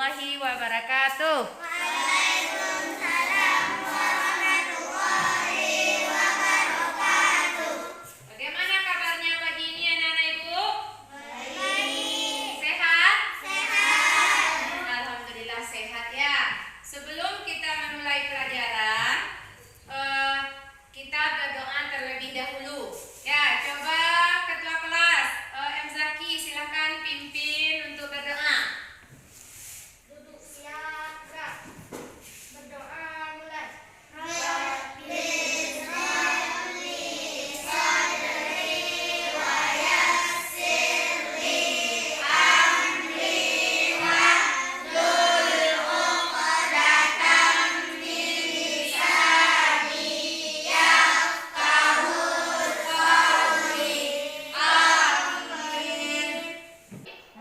warahmatullahi wabarakatuh. Waalaikumsalam warahmatullahi wabarakatuh. Bagaimana kabarnya pagi ini anak-anak ibu? Baik. Sehat? Sehat. Alhamdulillah sehat ya. Sebelum kita memulai pelajaran, kita berdoa terlebih dahulu. Ya, coba ketua kelas M. Zaki silahkan pimpin untuk berdoa. Duduk siap, gerak. Berdoa mulai.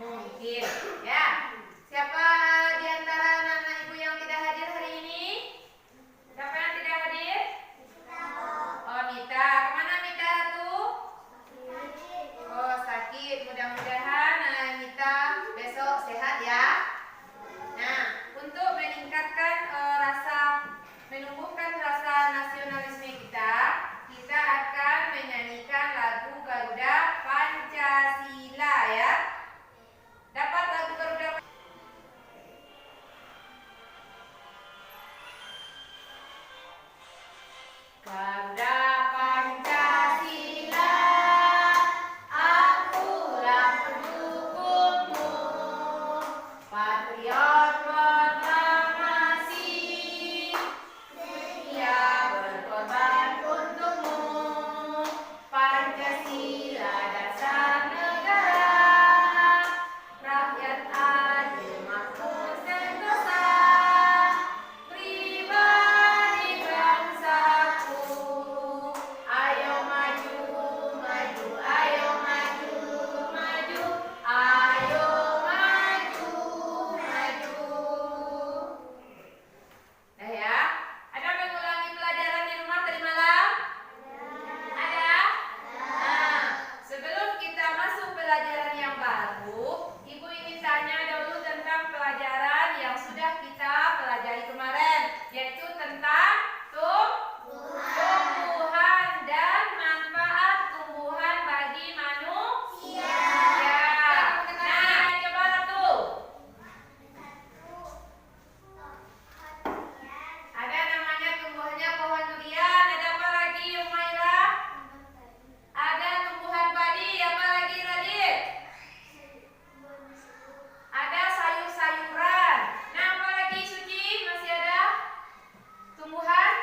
Mungkin ya. Siapa di antara anak-anak ibu yang tidak hadir hari ini? Siapa yang tidak hadir? Oh, Mita. Kemana Mita Ratu? Oh, sakit. Mudah-mudahan Mita besok sehat ya. Nah, untuk menumbuhkan rasa nasionalisme kita, kita akan menyanyikan lagu Garuda Pancasila ya. Dapat lagu Garuda Garuda Pancasila, akulah pendukungmu, patriot proklamasi, setia berkorban untukmu, Pancasila dasar negara, rakyat adil makmur sentosa, pribadi bangsaku. Ayo maju, maju, ayo maju, maju, ayo maju, maju. Nah ya, ada mengulangi pelajaran di rumah tadi malam? Ada? Nah, sebelum kita masuk pelajaran yang baru, Ibu ingin tanya dulu tentang pelajaran yang sudah kita pelajari kemarin, yaitu tentang tumbuhan dan manfaat tumbuhan bagi manusia. Nah, coba Ratu. Ada namanya tumbuhannya pohon durian. Ada apa lagi, Umaira? Ada tumbuhan padi. Apa lagi, Radit? Ada sayur-sayuran. Nah, apa lagi, Suci? Masih ada tumbuhan?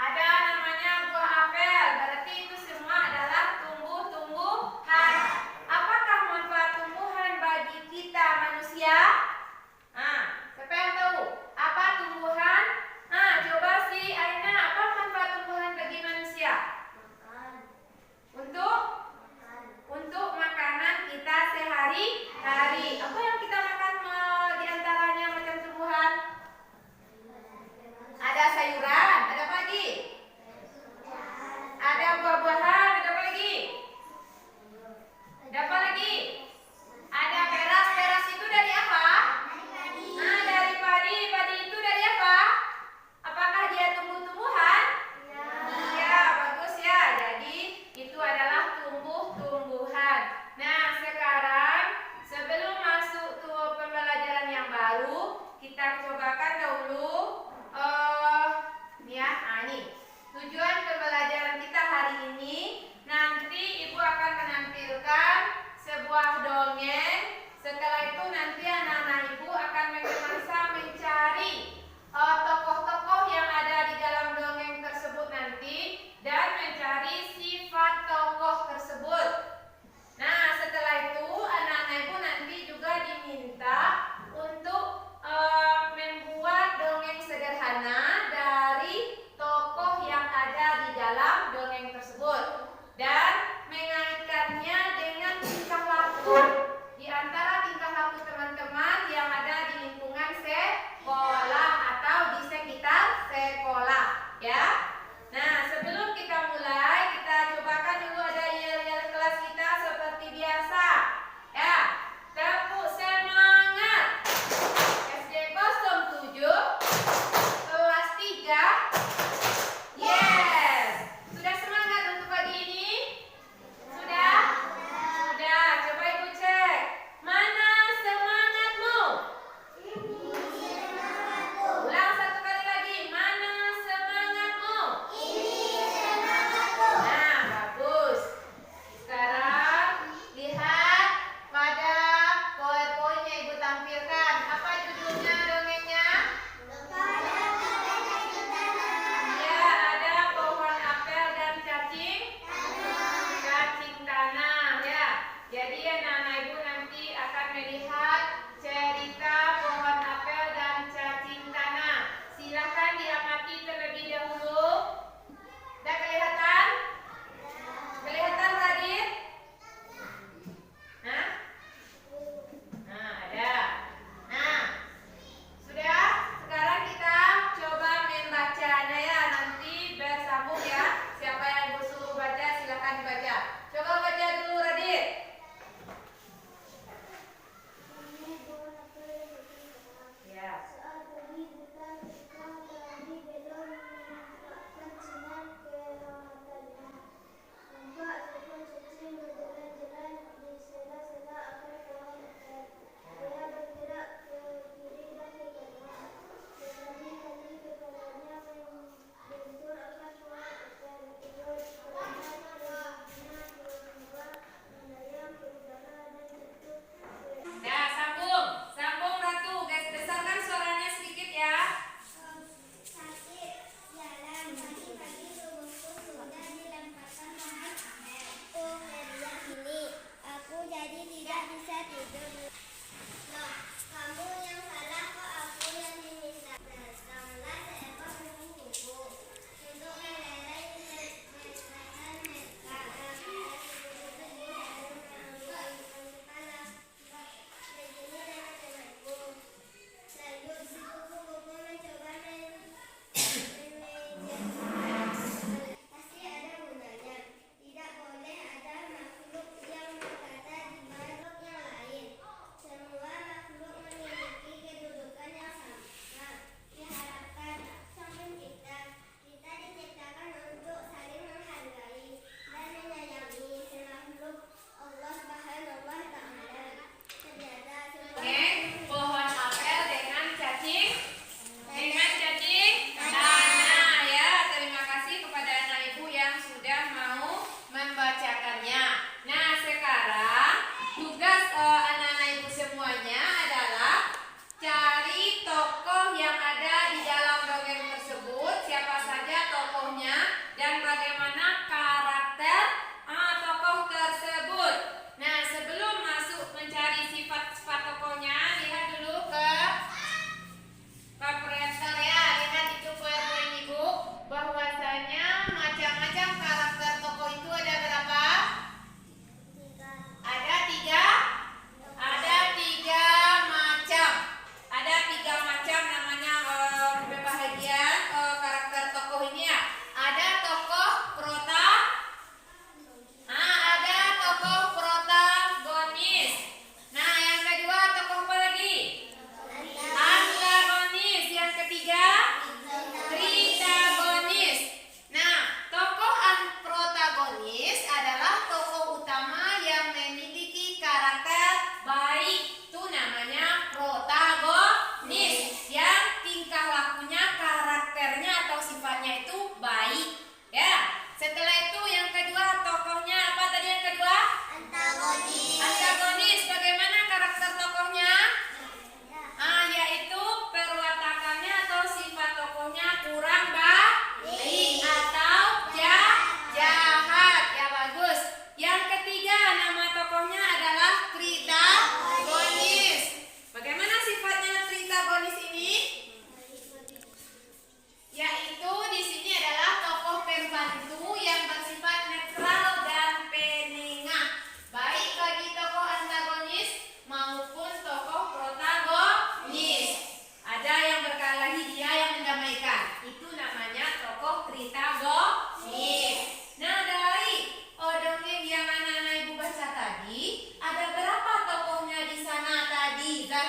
Ada namanya buah apel. Berarti itu semua adalah tumbuh-tumbuhan. Apakah manfaat tumbuhan bagi kita manusia? Nah, siapa yang tahu? Apa tumbuhan? Nah, coba si Aina, apa manfaat tumbuhan bagi manusia? Untuk makanan kita sehari-hari. Apa yang kita makan di antaranya macam tumbuhan? Ada sayuran, ada apa lagi? Ada buah-buahan, ada apa lagi? Ada apa lagi? Ada peras. Peras itu dari apa? Nah, dari padi. Padi itu dari apa? Apakah dia tumbuh-tumbuhan? Iya, bagus ya. Jadi itu adalah tumbuh-tumbuhan. Nah, sekarang sebelum masuk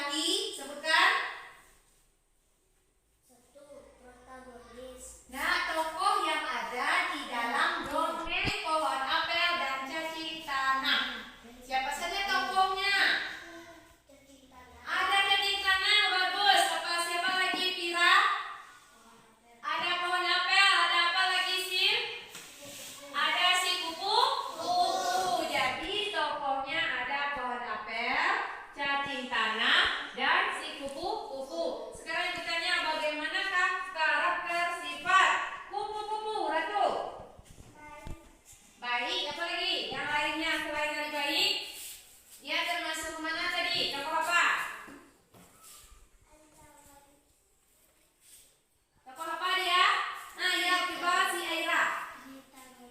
laki-laki? Sebutkan. Satu, protagonis. Nah, tokoh yang ada di dalam dongeng Pohon Apel dan Cacing Tanah. Siapa saja tokohnya? Cacing tanah. Ada cacing tanah, bagus. Siapa lagi, Pira? Ada pohon apel, ada apa lagi, Sim? Ada si kupu-kupu. Jadi tokohnya ada pohon apel, cacing tanah, dan si kupu-kupu. Sekarang ditanya bagaimanakah karakter sifat kupu-kupu, Ratu? Baik, apa lagi? Yang lainnya selain dari baik? Dia termasuk mana tadi? Tokoh apa? Tokoh apa dia? Nah, ya coba si Aira.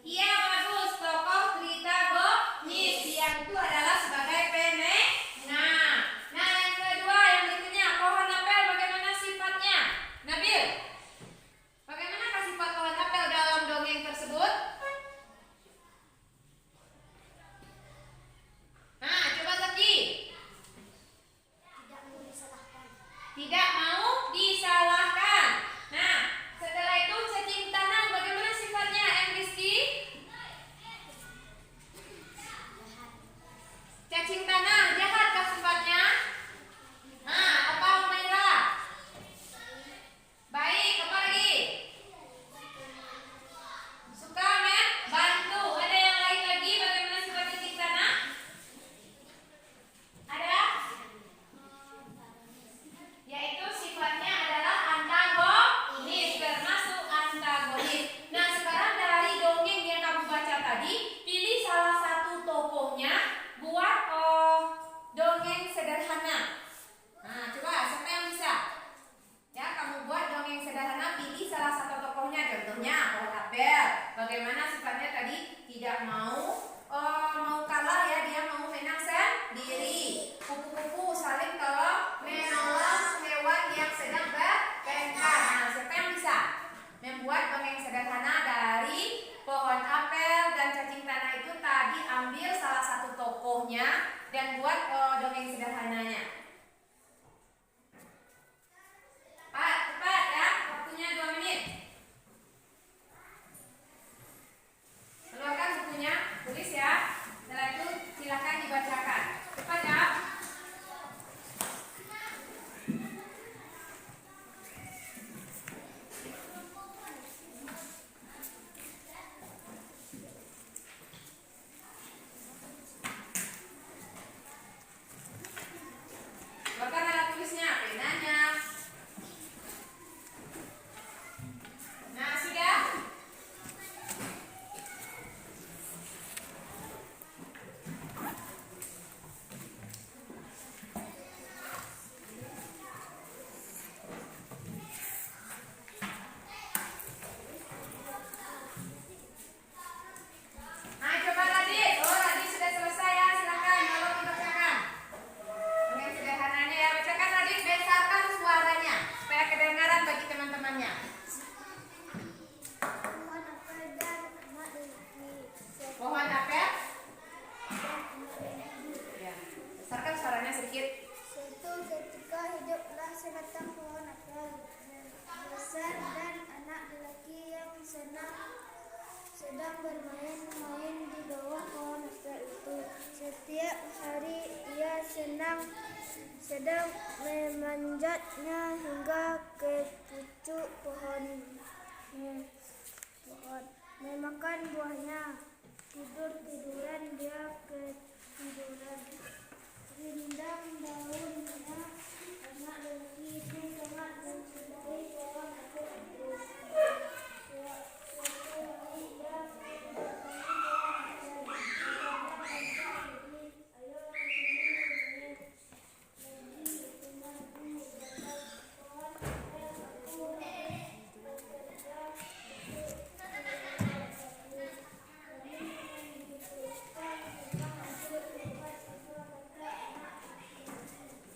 Iya, bagus. Tokoh Tritagonis yang itu adalah sebagai penengah. Nah, yang kedua yang berikutnya pohon apel bagaimana sifatnya? Nabil, bagaimana sifat pohon apel dalam dongeng tersebut? Nah, coba Zaki. Tidak mau disalahkan. Tidak mau disalahkan. Nah, setelah itu cacing tanah bagaimana sifatnya, Rizky? Cacing tanah jahatkah sifatnya? Nah, apa Umaira? Baik, apa lagi? Suka bantu. Ada yang lain lagi bagaimana sifat cacing tanah? Ada? Yaitu sifatnya adalah antagonis, termasuk antagonis. Nah, sekarang dari dongeng yang kamu baca tadi, pilih salah satu tokohnya buat dongeng sederhana. Nah, coba siapa yang bisa? Ya, kamu buat dongeng sederhana, pilih salah satu tokohnya. Contohnya pohon apel. Bagaimana sifatnya tadi? Tidak mau kalah ya, dia mau menang sendiri. Kupu-kupu saling tolong menolong hewan yang sedang bertengkar. Nah, siapa yang bisa membuat dongeng sederhana dari pohon apel dan cacing tanah itu tadi? Ambil salah satu tokohnya dan buat dongeng sederhananya. Pak, cepat ya, waktunya 2 menit. Keluarkan bukunya, tulis ya. Setelah itu silakan dibacakan. Cepat ya. Keluarkan alat tulisnya, penanya. Nah, sudah? Nah, coba Radit. Oh, Radit sudah selesai ya. Silakan, tolong dibacakan. Dengan sederhananya ya, bacakan Radit, besarkan suaranya supaya kedengaran bagi teman-temannya. Pohon apel dan anak lelaki. Pohon apel. Dan anak lelaki. Ya, besarkan suaranya sedikit. Suatu ketika hiduplah sebatang pohon apel besar dan anak lelaki yang sedang bermain-main di bawah pohon apel itu. Setiap hari ia sedang memanjatnya hingga ke pucuk pohon, memakan buahnya. Tidur-tiduran dia ketiduran. Rindang daunnya, anak lelaki itu sangat mencintai pohon apel itu. Suatu hari ia mendatangi pohon apel. Katanya lagi, ayolah sini bermain lagi denganku. Kata pohon apel, aku harus bekerja untuk keluargaku. Kami memutuskan tentang untuk membuat sebuah kata anak lelaki.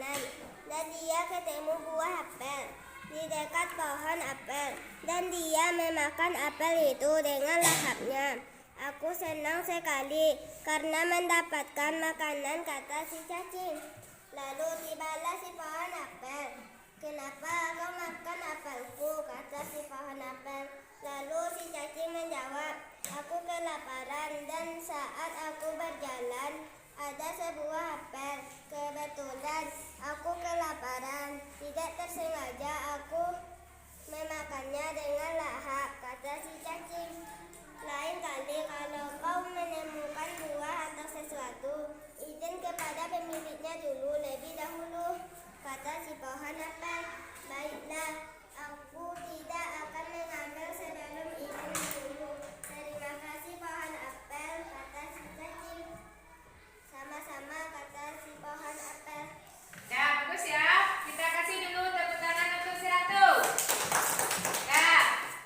makanan, dan dia ketemu buah apel di dekat pohon apel, dan dia memakan apel itu dengan lahapnya. Aku senang sekali karena mendapatkan makanan, kata si cacing. Lalu tibalah si pohon apel. Kenapa kau makan apelku, kata si pohon apel. Lalu si cacing menjawab, aku kelaparan dan saat aku berjalan ada sebuah apel. Kebetulan aku kelaparan, tidak tersengaja aku memakannya dengan lahap, kata si cacing. Lain kali kalau kau menemukan buah atau sesuatu, izin kepada pemiliknya dulu lebih dahulu, kata si pohon apel. Baiklah, aku tidak akan mengambil sebelum izin dulu. Terima kasih pohon apel, kata si cacing. Sama-sama, kata si pohon apel. Nah, bagus ya. Kita kasih dulu tepuk tangan untuk si Ratu. Ya,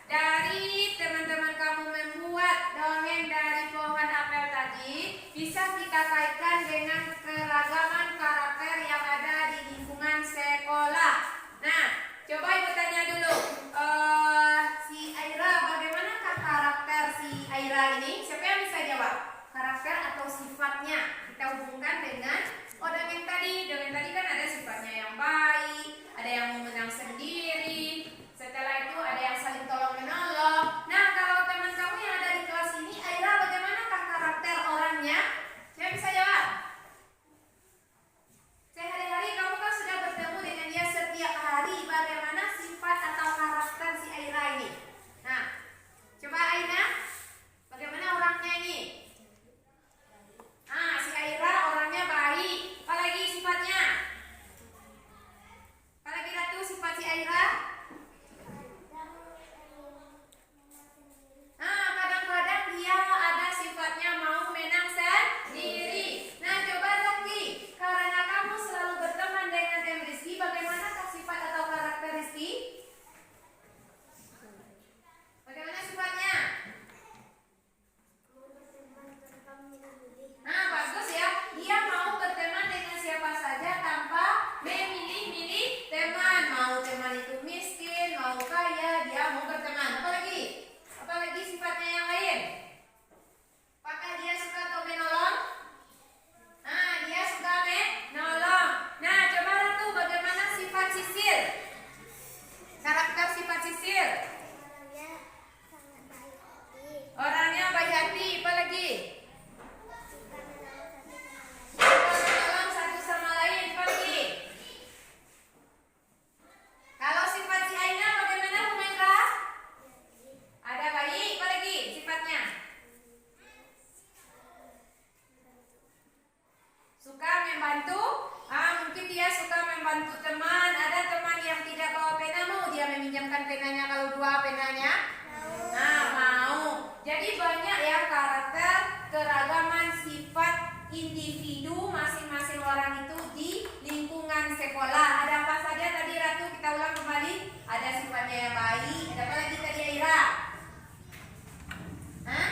dari teman-teman kamu membuat dongeng dari pohon apel tadi, bisa kita kaitkan dengan keragaman karakter yang ada di lingkungan sekolah. Nah, coba ibu tanya dulu, si Aira, bagaimanakah karakter si Aira ini? Siapa yang bisa jawab? Karakter atau sifatnya kita hubungkan dengan dongeng tadi. Dongeng tadi kan ada sifatnya yang baik, ada yang mau menang sendiri, setelah itu ada yang saling tolong menolong. Nah, kalau teman kamu yang ada di kelas ini, Aira, bagaimanakah karakter orangnya? Siapa bisa jawab? Sehari-hari kamu kan sudah bertemu dengan dia setiap hari. Bagaimana sifat atau karakter si Aira ini? Nah, coba Aina, bagaimana orangnya ini? Ah, si Aira orangnya baik. Apalagi sifatnya? Apalagi Ratu sifat si Aira? Nah, kadang-kadang dia ada sifatnya mau menang sendiri. Nah, coba Zaki, karena kamu selalu berteman dengan Rizky, bagaimanakah sifat atau karakter Rizky? Bagaimana sifatnya? Nah, bagus ya. Dia mau berteman dengan siapa saja tanpa memilih-milih teman. Mau teman itu miskin, mau kaya, dia mau berteman. Apalagi? Apalagi sifatnya yang lain? Apakah dia suka atau menolong? Nah, dia suka menolong. Nah, coba Ratu, bagaimana sifat Sisil? Karakter sifat Sisil? Orangnya sangat baik hati. Orangnya baik hati. Apalagi? Suka menolong satu Menolong satu sama lain. Apalagi? Kalau sifat si Aina bagaimana, Bu Maindra? Ada baik. Apalagi sifatnya? Suka membantu. Mungkin dia suka membantu teman. Ada teman yang tidak bawa pena, mau dia meminjamkan penanya kalau dua penanya? Nah, mau. Jadi banyak ya karakter, keragaman sifat individu masing-masing orang itu di lingkungan sekolah. Ada apa saja tadi Ratu? Kita ulang kembali. Ada sifatnya yang baik. Ada apa lagi tadi Aira? Hah?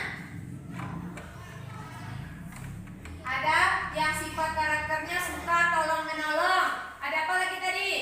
Ada yang sifat karakternya suka tolong menolong. Ada apa lagi tadi?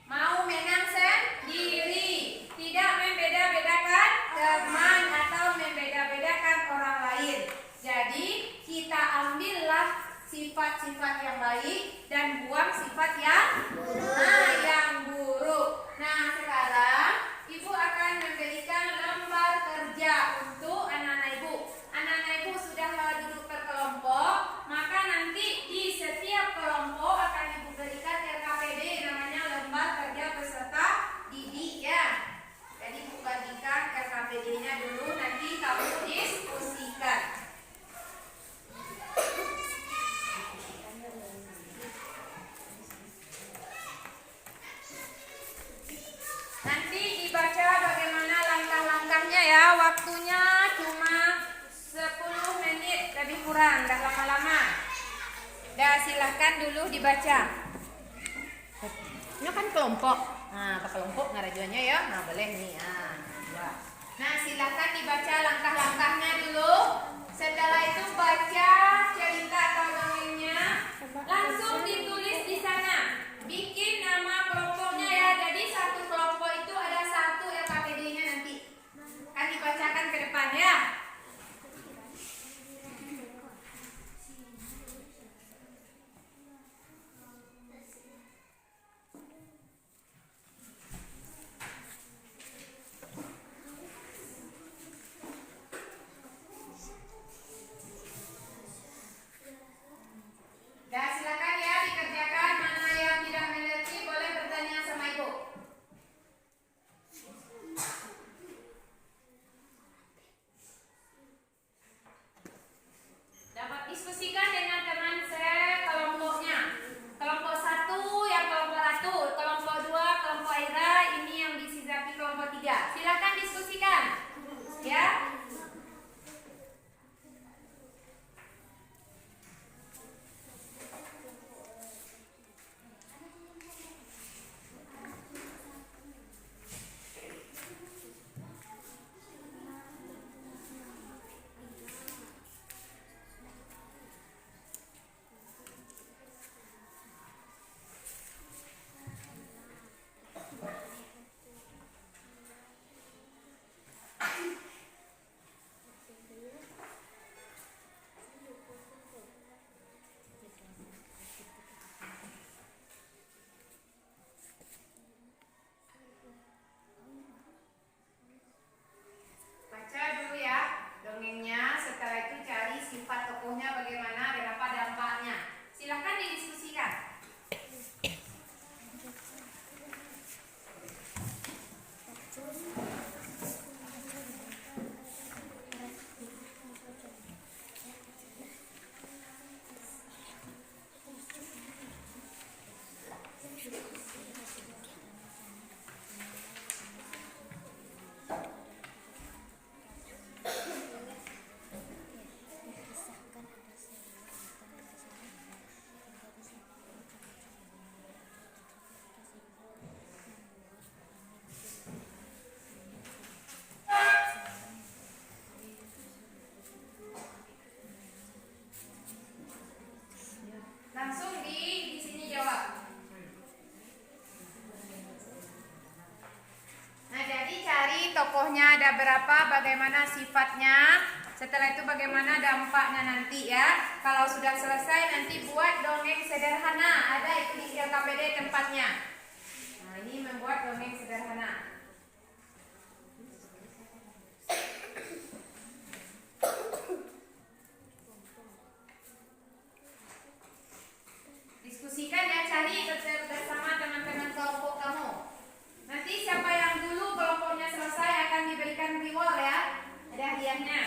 Mau menang sendiri. Tidak membeda-bedakan teman atau membeda-bedakan orang lain. Jadi kita ambillah sifat-sifat yang baik dan buang sifat yang buruk. Nah, sekarang Ibu akan memberikan lembar kerja untuk anak-anak Ibu. Anak-anak Ibu sudah duduk berkelompok, maka nanti di setiap kelompok akan Ibu berikan LKPD, namanya lembar kerja peserta didik ya. Jadi Ibu bagikan LKPD-nya dulu, nanti kamu diskusikan. Nanti dibaca bagaimana langkah-langkahnya ya. Waktunya cuma 10 menit lebih kurang, enggak lama-lama. Dah, silahkan dulu dibaca. Ini kan kelompok. Nah, ke kelompok ngarajuannya ya. Nah, boleh nih. Nah, silahkan dibaca langkah-langkahnya dulu. Setelah itu baca cerita atau dongengnya. Langsung ditulis di sana. Langsung di sini jawab. Nah, jadi cari tokohnya ada berapa, bagaimana sifatnya. Setelah itu bagaimana dampaknya nanti ya. Kalau sudah selesai nanti buat dongeng sederhana. Ada itu di LKPD tempatnya. Nah, ini membuat dongeng sederhana. Diskusikan ya, cari bersama teman-teman kelompok kamu. Nanti siapa yang dulu kelompoknya selesai akan diberikan reward ya. Ada hadiahnya.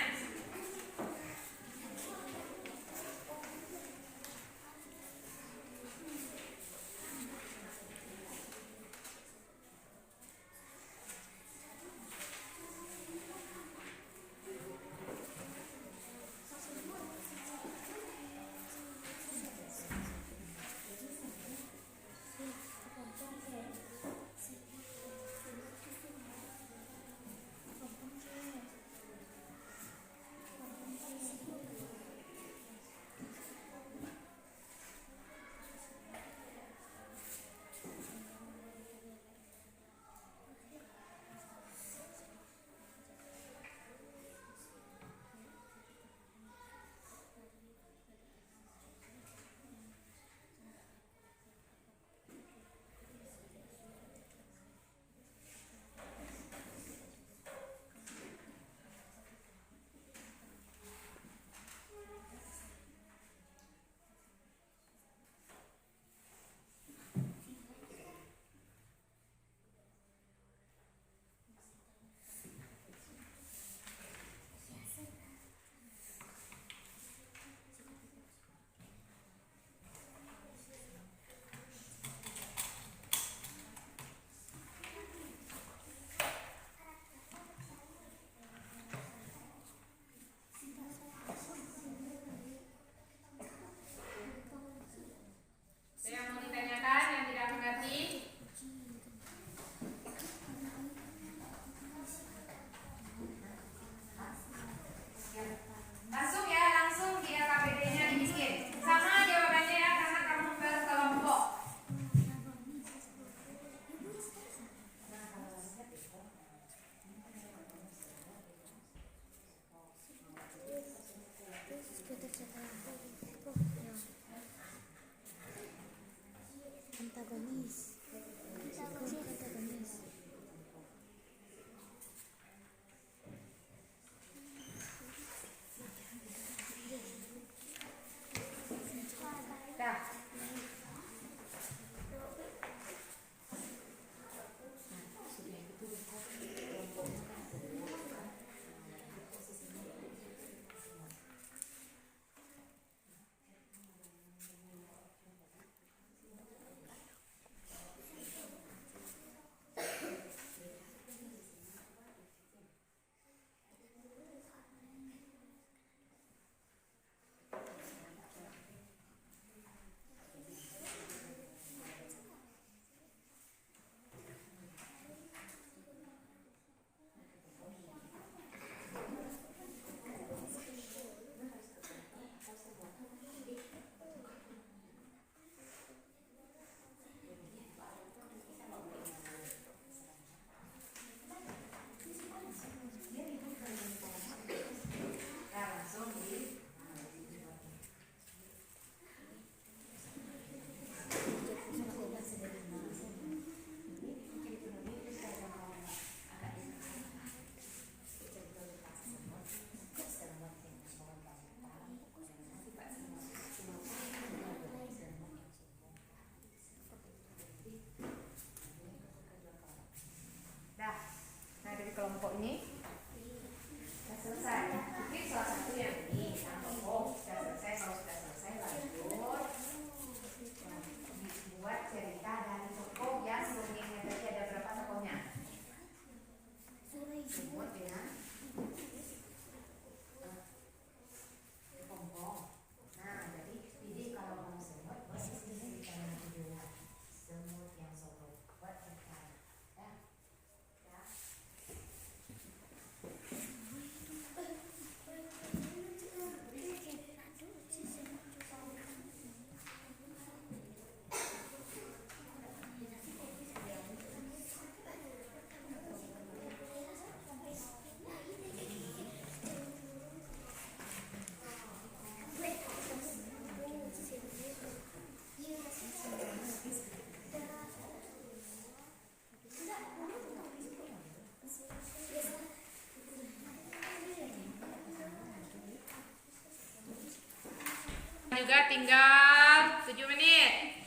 juga tinggal 7 menit.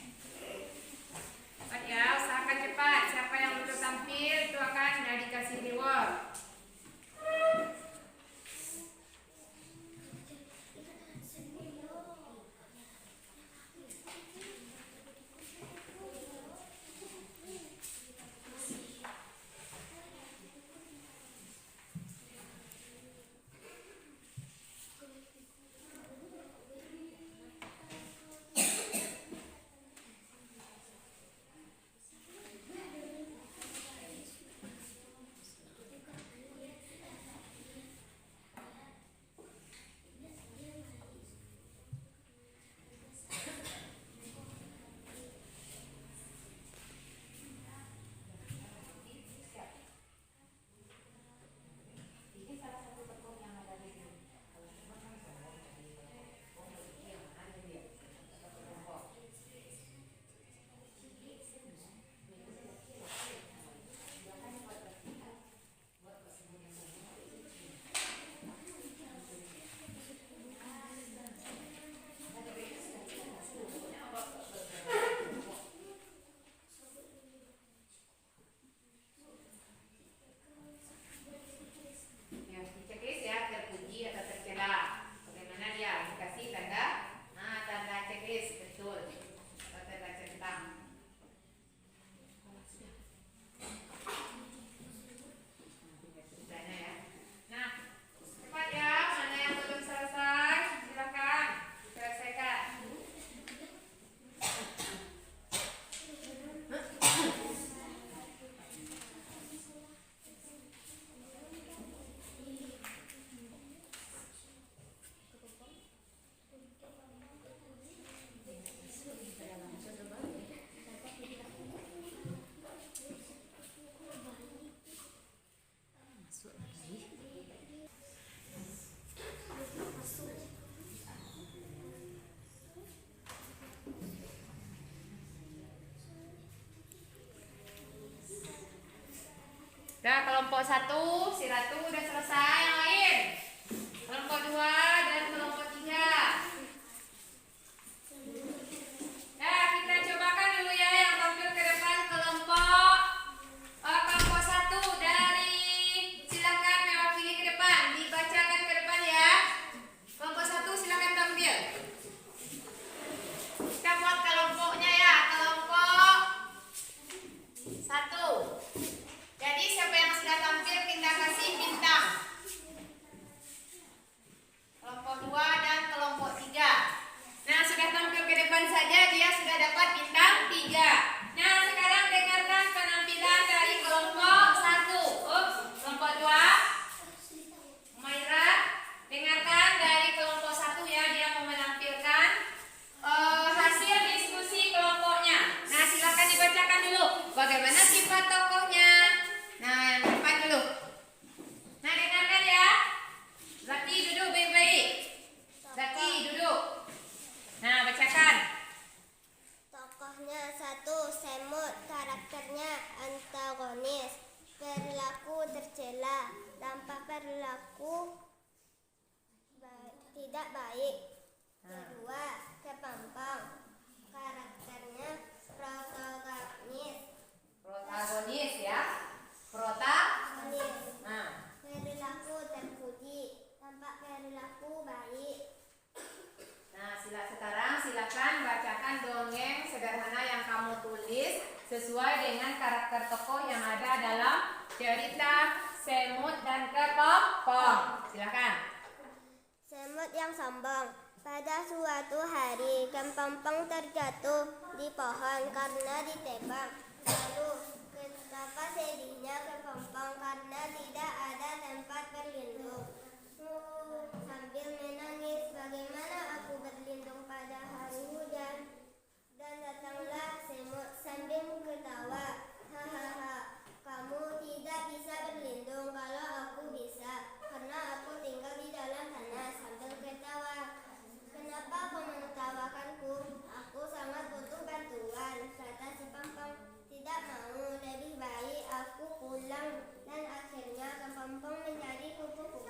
Cepat ya, usahakan cepat. Siapa yang belum tampil itu akan dikasih reward. Nah, kelompok 1, si Ratu udah selesai. Yang lain kelompok 2 dan kelompok 3. Nah, kita cobakan dulu ya yang tampil ke depan. Kelompok 1 dari, silakan mewakili ke depan, dibacakan ke depan ya. Kelompok 1 silakan tampil. Kita buat kelompoknya ya, kelompok 1. Jadi siapa yang sudah tampil kita kasih bintang. Kelompok 2 dan kelompok 3. Nah, sudah tampil ke depan saja dia sudah dapat bintang 3. Nah, sekarang dengarkan penampilan dari kelompok 1. Kelompok 2. Umairah, dengarkan dari kelompok 1 ya, dia mau menampilkan hasil diskusi kelompoknya. Nah, silakan dibacakan dulu. Bagaimana sifat tokohnya? Nah, yang depan dulu. Nah, dengarkan ya. Zaki duduk baik-baik. Zaki duduk. Nah, bacakan. Tokohnya 1. Semut, karakternya antagonis, perilaku tercela, tampak perilaku tidak baik. Kedua, kepompong, karakternya protagonis. Protagonis ya. Protagonis. Nah, Perilaku terpuji, tampak perilaku baik. Nah, sekarang silakan bacakan dongeng sederhana yang kamu tulis sesuai dengan karakter tokoh yang ada dalam cerita Semut dan Kepompong. Silakan. Semut yang sombong. Pada suatu hari, kepompong terjatuh di pohon karena ditebak. Lalu, betapa sedihnya kepompong karena tidak ada tempat berlindung. Sambil menangis, bagaimana aku berlindung pada hari hujan? Dan datanglah semut sambil ketawa. Hahaha, kamu tidak bisa berlindung kalau aku bisa, karena aku tinggal di dalam tanah. Sambil ketawa. Kenapa kau menertawakanku? Aku sangat butuh bantuan, kata si Pompong. Tidak mau, lebih baik aku pulang. Dan akhirnya kepompong menjadi kupu-kupu.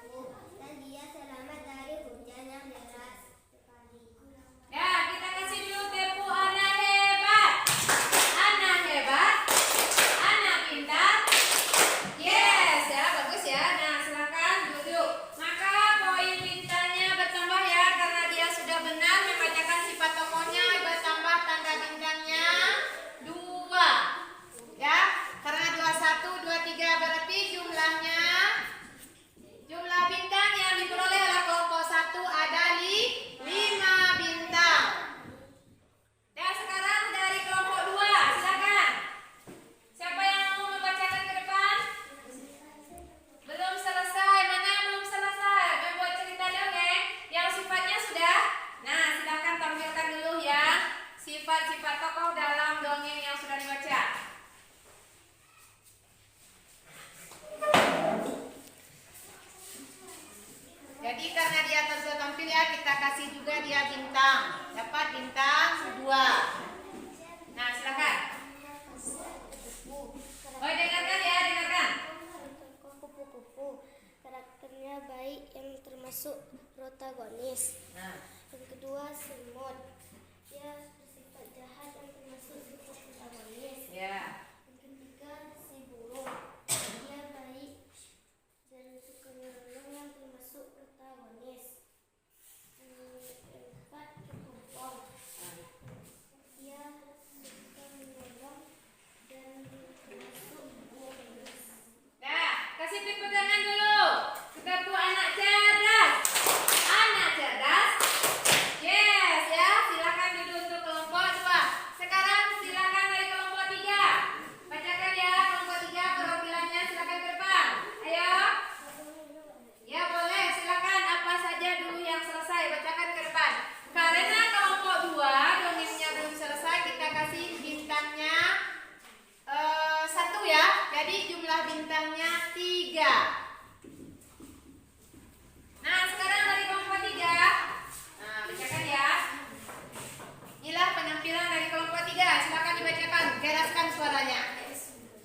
sifat-sifat tokoh dalam dongeng yang sudah dibaca. Jadi karena dia sudah tampil ya, kita kasih juga dia bintang. Dapat bintang 2. Nah, silakan. Oh, dengarkan ya, dengarkan. Kupu-kupu. Karakternya baik yang termasuk protagonis. Yang kedua semut. Dia bersifat jahat yang termasuk sifat protagonis. Ya. Yang ketiga si burung. Dia baik dan suka menolong yang termasuk protagonis. Yang keempat kepompong. Dia suka menolong dan termasuk protagonis. Nah, kasih tepuk tangan dulu. Ketemu anak cerdas. Anak cerdas. Yes, ya. Silakan duduk untuk kelompok 2. Sekarang silakan dari kelompok 3. Bacakan ya kelompok 3 perwakilannya, silakan ke depan. Ayo. Ya, boleh. Silakan apa saja dulu yang selesai bacakan ke depan. Karena kelompok 2 dongengnya belum selesai, kita kasih bintangnya 1 ya. Jadi jumlah bintangnya 3. Nah, sekarang dari kelompok 3. Nah, bacakan ya. Inilah penampilan dari kelompok 3. Silakan dibacakan, keraskan suaranya.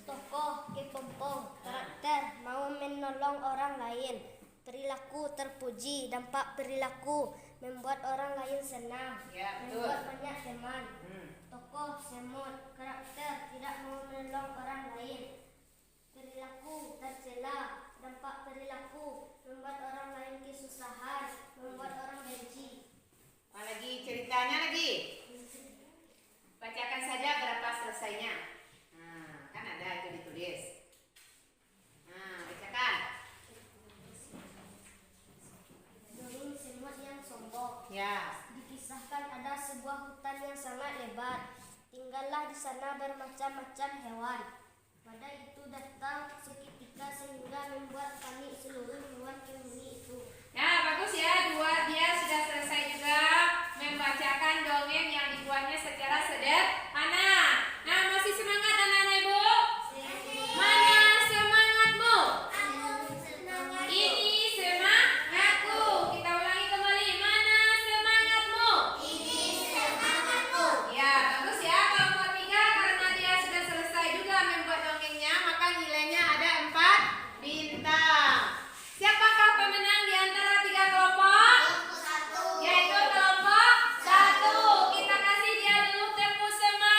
Tokoh kepompong. Karakter mau menolong orang lain. Perilaku terpuji. Dampak perilaku membuat orang lain senang. Ya, betul. Membuat banyak teman. Tokoh semut. Karakter tidak mau menolong orang lain. Perilaku tercela. Dampak perilaku membuat orang lain kesusahan. Membuat orang benci. Lagi ceritanya lagi. Bacakan saja berapa selesainya. Nah, kan ada itu ditulis. Nah, bacakan. Dongeng semut yang sombong. Ya. Dikisahkan ada sebuah hutan yang sangat lebar. Tinggallah di sana bermacam-macam hewan. Badai itu datang seketika sehingga membuat panik seluruh hewan penghuni itu. Nah, bagus ya. 2 dia sudah selesai juga membacakan dongeng yang dibuatnya secara sederhana. Nah, masih semangat anak-anak Ibu? Mana semangatmu? Ini semangatku. Kita ulangi kembali. Mana semangatmu? Ini semangatku. Ya, bagus ya. Kelompok 3 karena dia sudah selesai juga membuat dongengnya, maka nilainya ada 4 bintang. Siapakah pemenang di antara 3 kelompok? Yaitu kelompok 1. Kita kasih dia dulu tepuk semangat.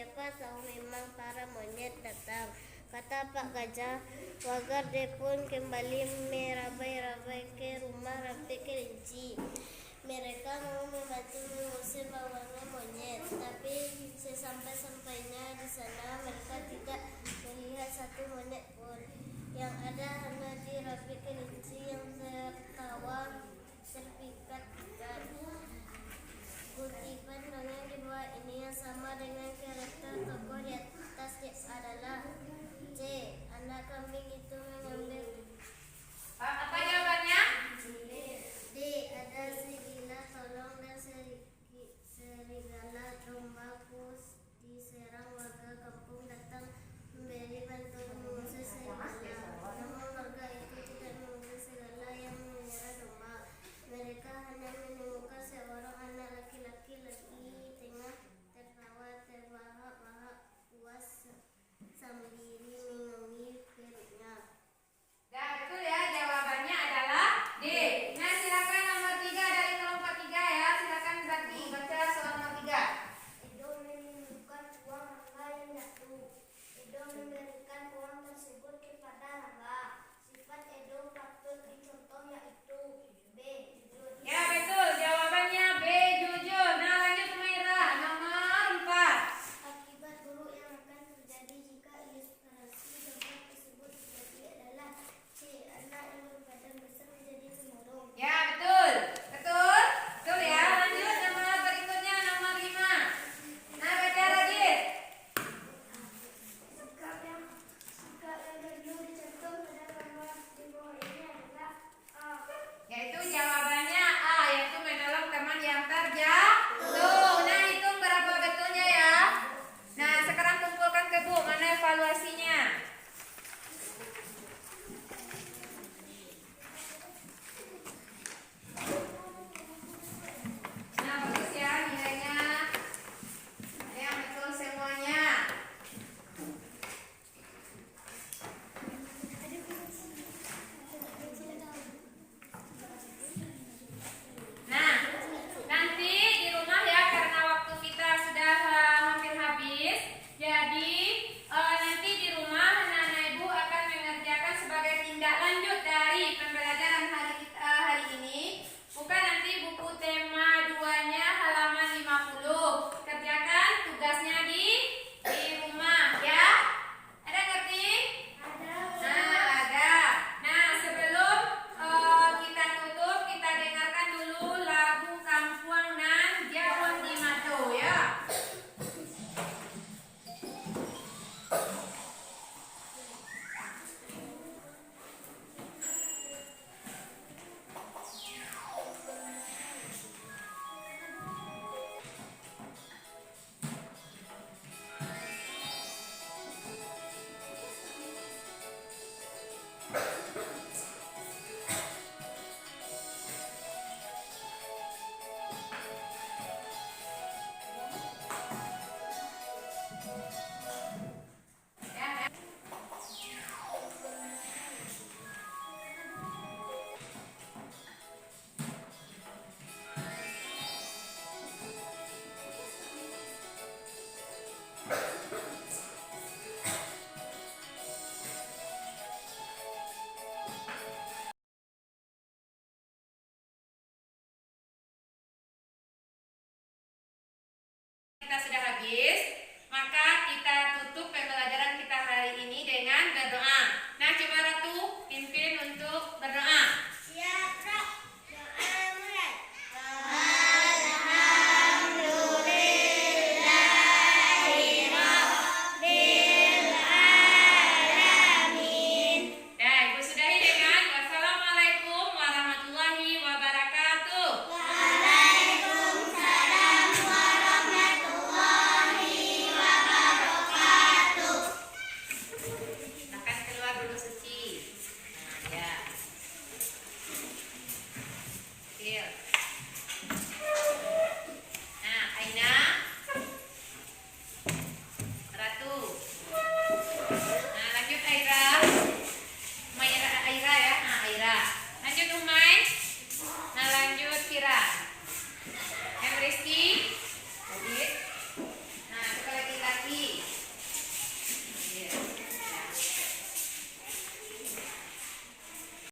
Siapa tahu memang para monyet datang, kata Pak Gajah. Wagar dia pun kembali merabai-rabai ke rumah Rapi Kelinci. Mereka mau membantu mengusir bawangnya monyet, tapi sesampai-sampainya di sana mereka tidak melihat satu monyet pun. Yang ada hanya di Rapi Kelinci yang tertawa terpikat-pikat. Kutipan dongeng di bawah ini yang sama dengan karakter tokoh di atas adalah C. Anak kambing itu mengambil. Apa jawabannya? D. Ada serigala tolong dan serigala dombaku diserang. Warga kampung datang memberi bantuan mengusir serigala. Namun warga itu tidak mengusir serigala yang menyerang domba. Mereka hanya menemukan seorang anak laki-laki tengah tertawa terbahak-bahak puas sambil mengemil perutnya. Nah, betul ya, jawabannya adalah D. Nah, silakan nomor 3 dari kelompok 3 ya. Silakan Zaki baca soal nomor 3. Edo menemukan uang Rangga yang jatuh. Edo memberikan uang tersebut kepada Rangga. Sifat Edo patut dicontoh yaitu B. Jujur. Ya, betul. Jawabannya B, jujur. Nah, lanjut Maira, nomor 4. Akibat buruk yang akan terjadi jika ilustrasi gambar tersebut terjadi adalah C. Anak yang berbadan besar menjadi pemurung. Ya, betul. Betul. Betul ya. Lanjut nomor berikutnya, nomor 5. Nah, baca Radit. Sikap yang perlu dicontoh pada gambar di bawah ini adalah A. Yaitu jawabannya A, yaitu menolong teman yang terjatuh. Nah, hitung berapa betulnya ya. Nah, sekarang kumpulkan ke Bu, mana evaluasinya? Nah, bagus ya nilainya. Ada yang betul semuanya. Nah, nanti di rumah ya, karena waktu kita sudah hampir habis. Jadi nanti di rumah anak-anak ibu akan mengerjakan sebagai tindak lanjut dari pembelajaran hari kita hari ini. Bukan nanti buku tema 2-nya halaman 50. Kerjakan tugasnya di rumah ya. Ada ngerti? Nah, ada. Nah, sebelum kita tutup, kita dengarkan dulu lagu Kampuang nan Jawang di Mato ya. Ya. Kita sudah habis, maka kita tutup pembelajaran kita hari ini dengan berdoa. Nah, coba Ratu pimpin untuk